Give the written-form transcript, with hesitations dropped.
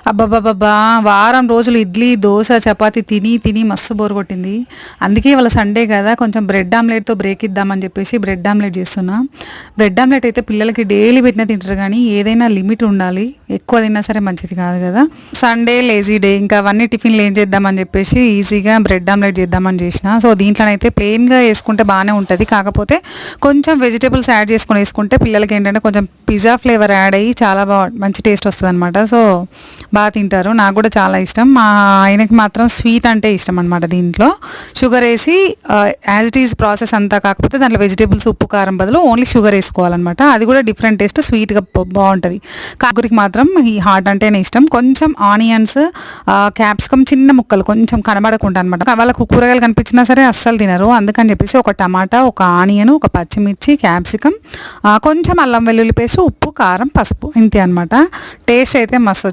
అబ్బబ్బబ్బబ్బా! వారం రోజులు ఇడ్లీ, దోస, చపాతీ తిని, తిని మస్తు బోర్ కొట్టింది. అందుకే ఇవాళ సండే కదా! కొంచెం బ్రెడ్ ఆమ్లెట్‌తో బ్రేక్ ఇద్దామని చెప్పేసి బ్రెడ్ ఆమ్లెట్ చేస్తున్నా. బ్రెడ్ ఆమ్లెట్ అయితే పిల్లలకి డైలీ పెట్టినా తింటారు కానీ ఏదైనా లిమిట్ ఉండాలి. ఎక్కువ తిన్నా సరే మంచిది కాదు కదా! సండే లేజీ డే ఇంకా అవన్నీ టిఫిన్‌లు ఏం చేద్దామని చెప్పేసి ఈజీగా బ్రెడ్ ఆమ్లెట్ చేద్దామని చేసిన. సో, దీంట్లోనైతే ప్లెయిన్‌గా వేసుకుంటే బాగానే ఉంటది. కాకపోతే కొంచెం వెజిటబుల్స్ యాడ్ చేసుకొని వేసుకుంటే పిల్లలకి ఏంటంటే కొంచెం పిజ్జా ఫ్లేవర్ యాడ్ అయ్యి చాలా మంచి టేస్ట్ వస్తదనమాట. సో, బాగా తింటారు. నాకు కూడా చాలా ఇష్టం. మా ఆయనకి మాత్రం స్వీట్ అంటే ఇష్టం అనమాట. దీంట్లో షుగర్ వేసి యాజ్ ఇట్ ఈజ్ ప్రాసెస్ అంతా కాకపోతే దాంట్లో వెజిటేబుల్స్ ఉప్పు కారం బదులు ఓన్లీ షుగర్ వేసుకోవాలన్నమాట. అది కూడా డిఫరెంట్ టేస్ట్ స్వీట్గా బాగుంటుంది. కాకురికి మాత్రం ఈ హాట్ అంటేనే ఇష్టం. కొంచెం ఆనియన్స్, క్యాప్సికమ్ చిన్న ముక్కలు కొంచెం కనబడకుండా అనమాట. వాళ్ళకు కూరగాయలు కనిపించినా సరే అస్సలు తినరు. అందుకని చెప్పేసి ఒక టమాటా, ఒక ఆనియన్, ఒక పచ్చిమిర్చి, క్యాప్సికమ్, కొంచెం అల్లం వెల్లుల్లి పేస్ట్, ఉప్పు కారం పసుపు ఇంతే అనమాట. టేస్ట్ అయితే మస్తు